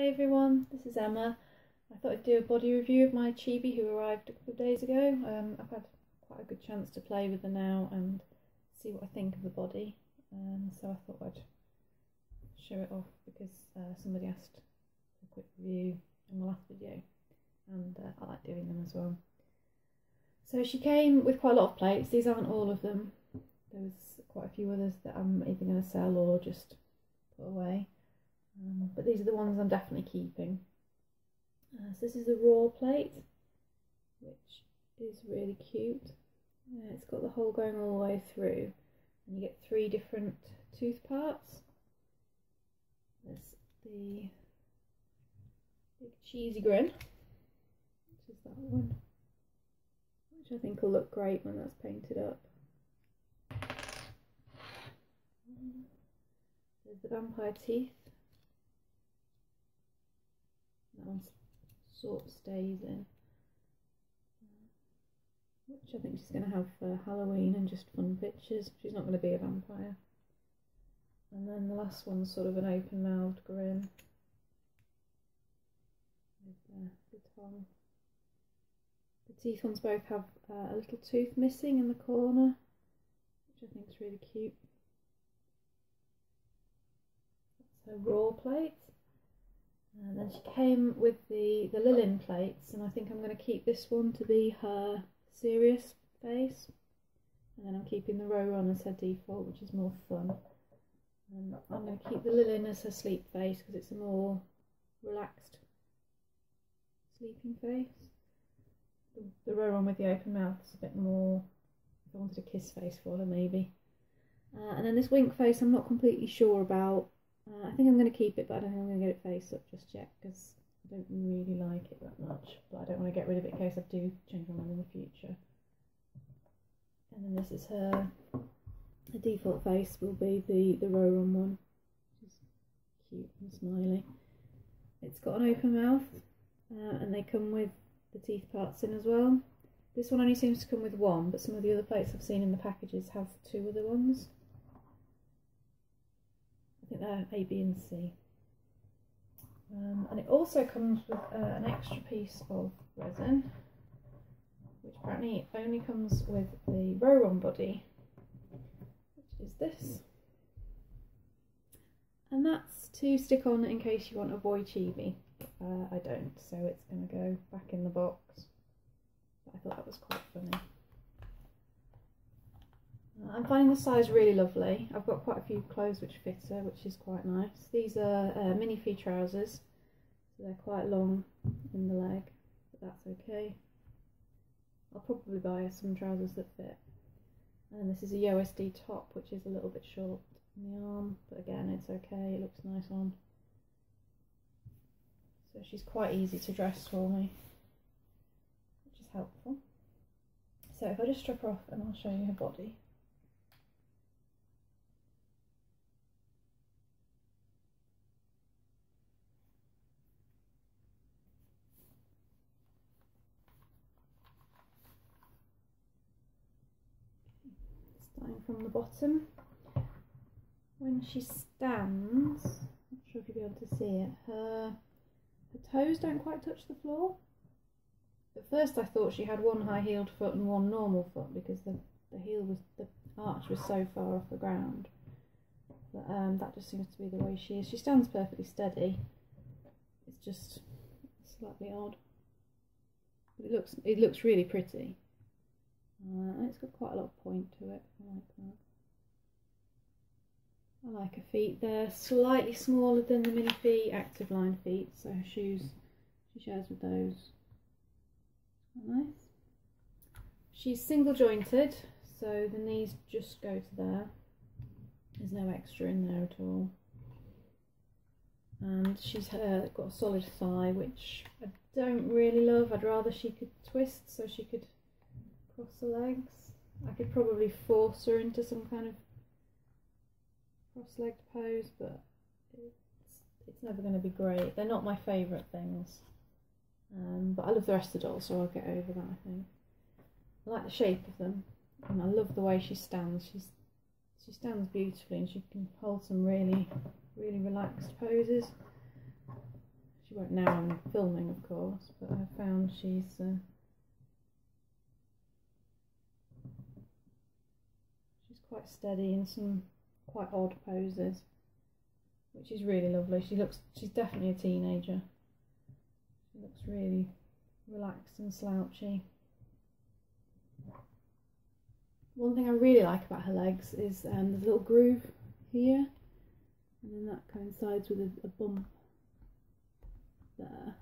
Hi everyone, this is Emma. I thought I'd do a body review of my chibi who arrived a couple of days ago. I've had quite a good chance to play with her now and see what I think of the body. So I thought I'd show it off because somebody asked for a quick review in the last video, and I like doing them as well. So she came with quite a lot of plates. These aren't all of them. There's quite a few others that I'm either going to sell or just put away. But these are the ones I'm definitely keeping. So this is the raw plate, which is really cute. It's got the hole going all the way through, and you get 3 different tooth parts. There's the big cheesy grin, which is that one, which I think will look great when that's painted up. There's the vampire teeth. That one sort of stays in, which I think she's going to have for Halloween and just fun pictures. She's not going to be a vampire. And then the last one's sort of an open-mouthed grin with the tongue. The teeth ones both have a little tooth missing in the corner, which I think is really cute. That's her raw plate. And then she came with the Lilin plates, and I think I'm going to keep this one to be her serious face, and then I'm keeping the Rowan as her default, which is more fun. And I'm going to keep the Lilin as her sleep face because it's a more relaxed sleeping face. The Rowan with the open mouth is a bit more, if I wanted a kiss face for her maybe. And then this wink face I'm not completely sure about. I think I'm going to keep it, but I don't think I'm going to get it face up just yet because I don't really like it that much. But I don't want to get rid of it in case I do change my mind in the future. And then this is her default face will be the Rowan one, which is cute and smiley. It's got an open mouth, and they come with the teeth parts in as well. This one only seems to come with 1, but some of the other plates I've seen in the packages have 2 other ones. I think they're A, B and C. And it also comes with an extra piece of resin, which apparently only comes with the Rowan body, which is this. And that's to stick on in case you want a boy chibi. I don't, so it's going to go back in the box. But I thought that was quite funny. I'm finding the size really lovely. I've got quite a few clothes which fit her, which is quite nice. These are minifee trousers, so they're quite long in the leg, but that's okay. I'll probably buy her some trousers that fit. And this is a USD top, which is a little bit short in the arm, but again, it's okay. It looks nice on. So she's quite easy to dress for me, which is helpful. So if I just strip her off and I'll show you her body. Starting from the bottom, when she stands, not sure if you'll be able to see it, her toes don't quite touch the floor. At first I thought she had 1 high-heeled foot and 1 normal foot because the arch was so far off the ground. But that just seems to be the way she is. She stands perfectly steady. It's just slightly odd, but it looks really pretty. And it's got quite a lot of point to it. I like that. I like her feet. They're slightly smaller than the minifee active line feet, so her shoes she shares with those. Quite nice. She's single jointed, so the knees just go to there. There's no extra in there at all. And she's got a solid thigh, which I don't really love. I'd rather she could twist so she could cross the legs. I could probably force her into some kind of cross-legged pose, but it's never going to be great. They're not my favourite things, but I love the rest of the dolls, so I'll get over that, I think. I like the shape of them, and I love the way she stands. She stands beautifully, and she can hold some really relaxed poses. won't now I'm filming, of course, but I found she's quite steady in some quite odd poses, which is really lovely. She's definitely a teenager. She looks really relaxed and slouchy. One thing I really like about her legs is there's a little groove here, and then that coincides with a bump there,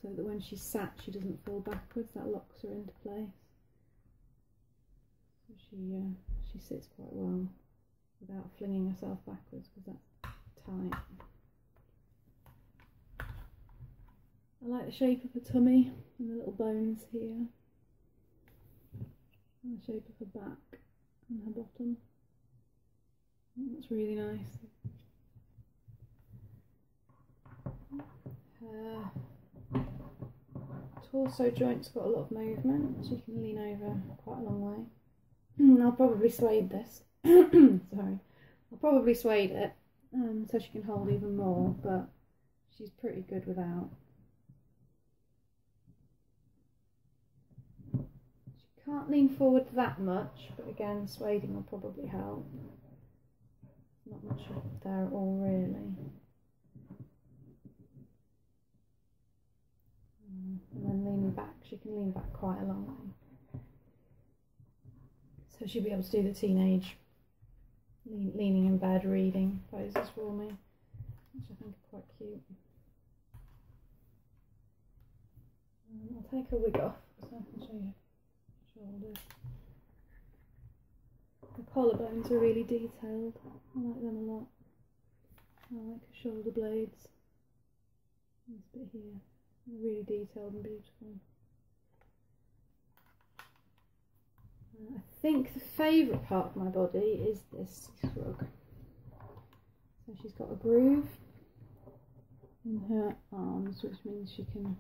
so that when she's sat she doesn't fall backwards. That locks her into place. So she sits quite well without flinging herself backwards, because that's tight. I like the shape of her tummy and the little bones here, and the shape of her back and her bottom. That's really nice. Her torso joint's got a lot of movement. She can lean over quite a long way. I'll probably suede this. Sorry. I'll probably suede it so she can hold even more, but she's pretty good without. She can't lean forward that much, but again, sueding will probably help. Not much there at all, really. And then leaning back, she can lean back quite a long way. So she'll be able to do the teenage leaning in bed reading poses for me, which I think are quite cute. I'll take her wig off so I can show you her shoulders. The collarbones are really detailed. I like them a lot. I like her shoulder blades. This bit here. They're really detailed and beautiful. I think the favourite part of my body is this shrug. So she's got a groove in her arms, which means she can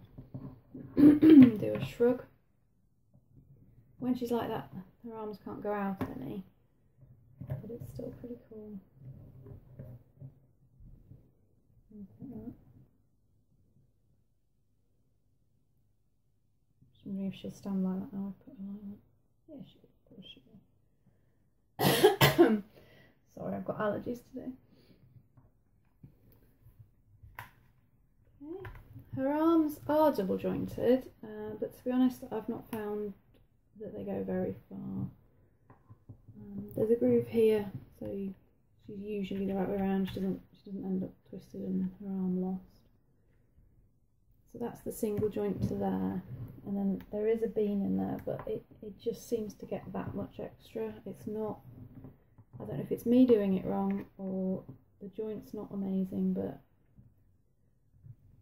do a shrug. When she's like that, her arms can't go out any, but it's still pretty cool. Like that. Just wondering if she'll stand like that now I put her like that. Yeah, she will. Of course she will. Sorry, I've got allergies today. Okay. Her arms are double jointed, but to be honest, I've not found that they go very far. There's a groove here, so she's usually the right way around. She doesn't end up twisted and her arm lost. So that's the single joint to there, and then there is a bean in there, but it just seems to get that much extra. It's not, I don't know if it's me doing it wrong or the joint's not amazing, but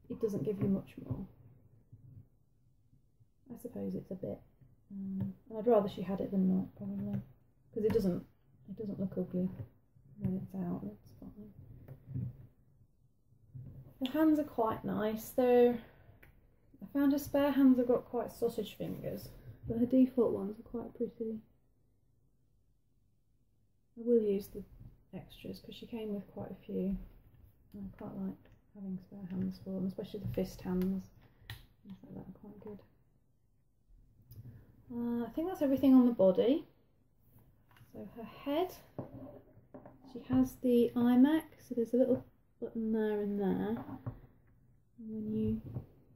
it doesn't give you much more. I suppose it's a bit, I'd rather she had it than not, probably, because it doesn't look ugly when it's out. It's fine. The hands are quite nice. I found her spare hands have got quite sausage fingers, but her default ones are quite pretty. I will use the extras because she came with quite a few. I quite like having spare hands for them, especially the fist hands. Things like that are quite good. I think that's everything on the body. So her head, she has the iMac, so there's a little button there and there. And when you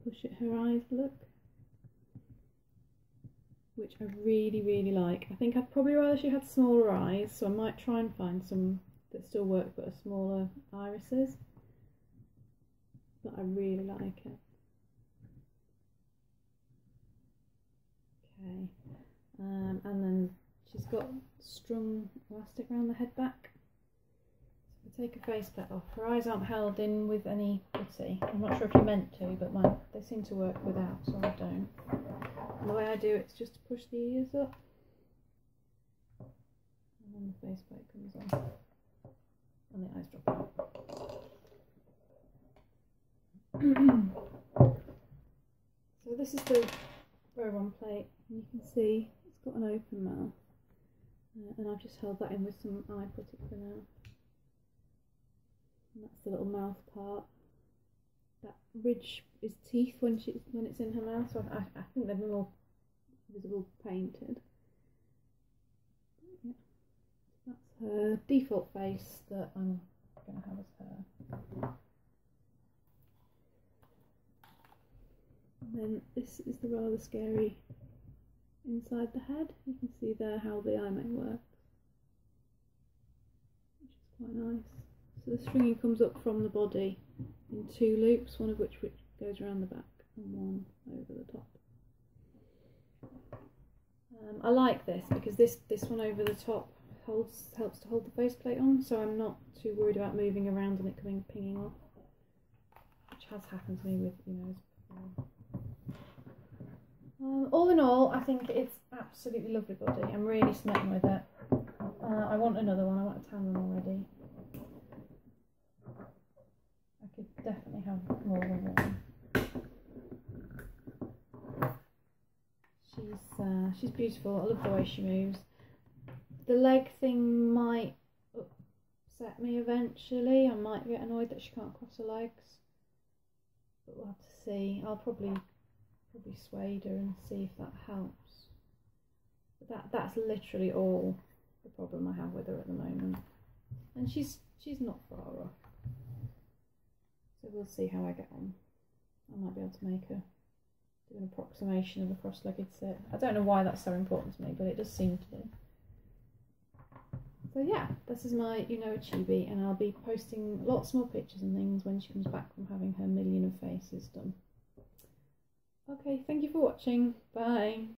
push it, her eyes look, which I really, really like. I think I'd probably rather she had smaller eyes, so I might try and find some that still work but are smaller irises. But I really like it. Okay, and then she's got strung elastic around the head back. So if I take her faceplate off, her eyes aren't held in with any putty. I'm not sure if you meant to, but they seem to work without, so I don't. And the way I do it is just to push the ears up, and then the faceplate comes on, and the eyes drop out. So this is the row 1 plate, and you can see it's got an open mouth, and I've just held that in with some eye putty for now. And that's the little mouth part. that ridge is teeth when it's in her mouth. So I think they're more visible painted. Yeah. That's her default face that I'm going to have as her. And then this is the rather scary inside the head. You can see there how the eye may work, which is quite nice. So the stringing comes up from the body in 2 loops, one of which goes around the back and one over the top. I like this because this one over the top helps to hold the faceplate on, so I'm not too worried about moving around and it pinging off, which has happened to me with Unoa's before. All in all, I think it's absolutely lovely body. I'm really smitten with it. I want another one. I want a tan one already. I could definitely have more than one. She's beautiful. I love the way she moves. The leg thing might upset me eventually. I might get annoyed that she can't cross her legs, but we'll have to see. I'll probably persuade her and see if that helps. But that's literally all the problem I have with her at the moment, and she's not far off. So we'll see how I get on. I might be able to make her do an approximation of a cross-legged sit. I don't know why that's so important to me, but it does seem to be. So yeah, this is my Unoa chibi, and I'll be posting lots more pictures and things when she comes back from having her 1,000,000 of faces done. Okay, thank you for watching. Bye.